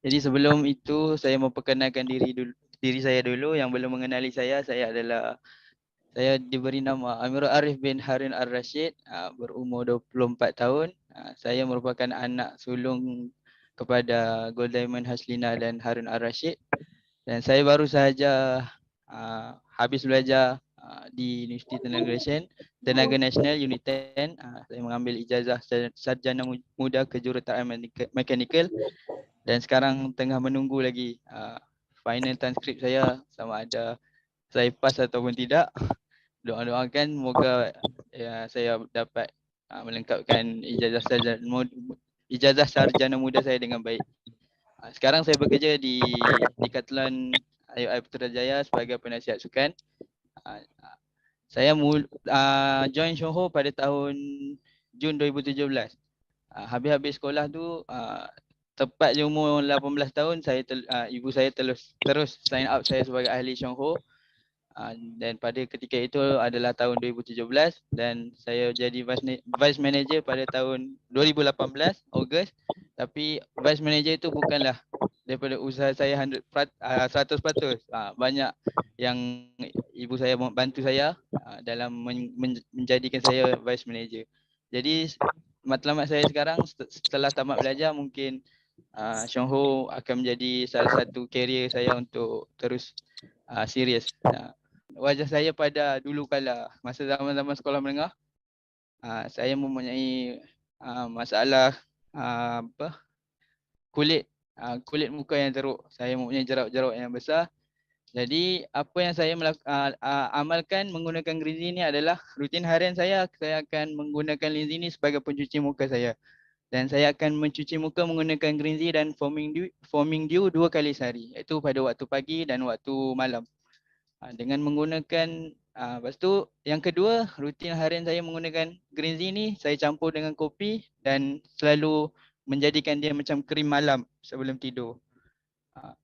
Jadi sebelum itu saya memperkenalkan diri saya dulu. Yang belum mengenali saya adalah saya diberi nama Amirul Arif bin Harun Ar-Rashid, berumur 24 tahun. Saya merupakan anak sulung kepada Goldiman Haslina dan Harun Ar-Rashid, dan saya baru sahaja habis belajar di Universiti Tenaga Nasional Unit 10. Saya mengambil ijazah sarjana muda kejuruteraan mekanikal, dan sekarang tengah menunggu lagi final transkrip saya sama ada saya pass ataupun tidak. Doakan moga saya dapat melengkapkan ijazah sarjana muda saya dengan baik. Sekarang saya bekerja di Decathlon IOI Putrajaya sebagai penasihat sukan. Ah, Saya join Shouho pada tahun Jun 2017. Habis-habis sekolah tu, tepat je umur 18 tahun, ibu saya terus sign up saya sebagai ahli Shouho. Dan pada ketika itu adalah tahun 2017, dan saya jadi vice manager pada tahun 2018 Ogos. Tapi vice manager itu bukanlah daripada usaha saya 100%. Banyak yang ibu saya bantu saya dalam menjadikan saya vice manager. Jadi matlamat saya sekarang setelah tamat belajar, mungkin Shouho akan menjadi salah satu career saya untuk terus serius. Wajah saya pada dulu kala masa zaman-zaman sekolah menengah, saya mempunyai masalah kulit kulit muka yang teruk. Saya mempunyai jerawat-jerawat yang besar. Jadi apa yang saya amalkan menggunakan Greenzy ini adalah rutin harian saya akan menggunakan Greenzy ini sebagai pencuci muka saya. Dan saya akan mencuci muka menggunakan Greenzy dan foaming dew 2 kali sehari, iaitu pada waktu pagi dan waktu malam. Dengan menggunakan lepas tu yang kedua, rutin harian saya menggunakan Greenzy ni saya campur dengan kopi dan selalu menjadikan dia macam krim malam sebelum tidur.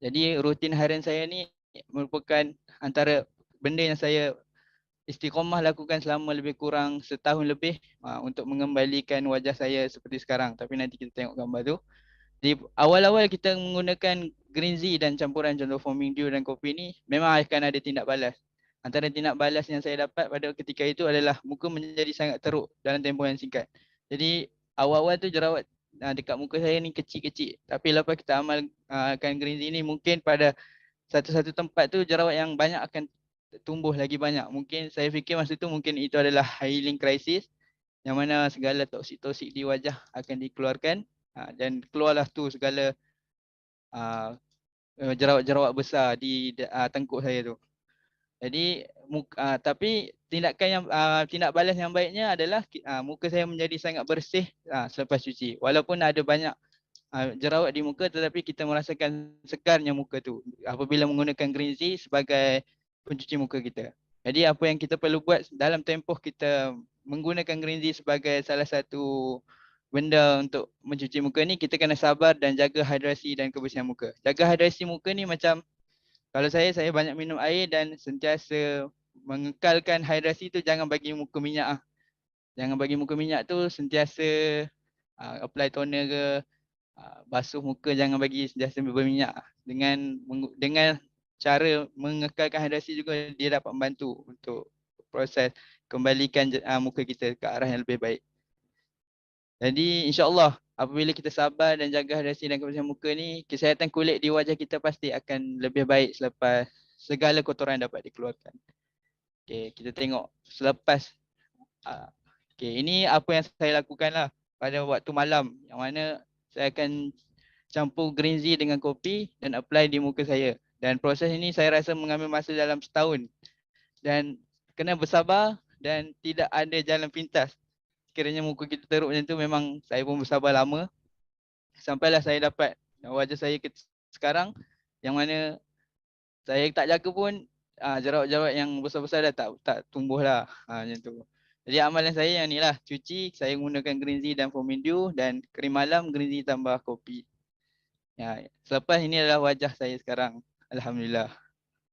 Jadi rutin harian saya ni merupakan antara benda yang saya istiqomah lakukan selama lebih kurang setahun lebih untuk mengembalikan wajah saya seperti sekarang. Tapi nanti kita tengok gambar tu. Di awal-awal kita menggunakan Greenzy dan campuran contoh foaming dew dan kopi ni, memang akan ada tindak balas. Antara tindak balas yang saya dapat pada ketika itu adalah muka menjadi sangat teruk dalam tempoh yang singkat. Jadi awal-awal tu jerawat dekat muka saya ni kecil-kecil. Tapi lepas kita amalkan Greenzy ni, mungkin pada satu-satu tempat tu jerawat yang banyak akan tumbuh lagi banyak. Mungkin saya fikir masa tu mungkin itu adalah healing crisis, yang mana segala toksik-toksik di wajah akan dikeluarkan. Dan keluarlah tu segala jerawat-jerawat besar di tengkuk saya tu. Jadi tapi tindak balas yang baiknya adalah muka saya menjadi sangat bersih selepas cuci. Walaupun ada banyak jerawat di muka, tetapi kita merasakan segarnya muka tu apabila menggunakan Greenzy sebagai pencuci muka kita. Jadi apa yang kita perlu buat dalam tempoh kita menggunakan Greenzy sebagai salah satu benda untuk mencuci muka ni, kita kena sabar dan jaga hidrasi dan kebersihan muka. Jaga hidrasi muka ni macam kalau saya banyak minum air dan sentiasa mengekalkan hidrasi tu. Jangan bagi muka minyak Jangan bagi muka minyak tu, sentiasa apply toner ke, basuh muka, jangan bagi sentiasa berminyak. Dengan cara mengekalkan hidrasi juga, dia dapat membantu untuk proses kembalikan muka kita ke arah yang lebih baik. Jadi insya-Allah apabila kita sabar dan jaga hidrasi dan kebersihan muka ni, kesihatan kulit di wajah kita pasti akan lebih baik selepas segala kotoran dapat dikeluarkan. Okey, kita tengok selepas ini apa yang saya lakukan lah pada waktu malam, yang mana saya akan campur Greenzy dengan kopi dan apply di muka saya. Dan proses ini saya rasa mengambil masa dalam setahun, dan kena bersabar dan tidak ada jalan pintas. Kiranya muka kita teruk macam tu, memang saya pun bersabar lama sampailah saya dapat wajah saya sekarang, yang mana saya tak jaga pun jerawat-jerawat yang besar-besar dah tak tumbuh lah macam tu. Jadi amalan saya yang ni lah, cuci saya menggunakan Greenzy dan foaming dew, dan krim malam Greenzy tambah kopi. Selepas ini adalah wajah saya sekarang, alhamdulillah.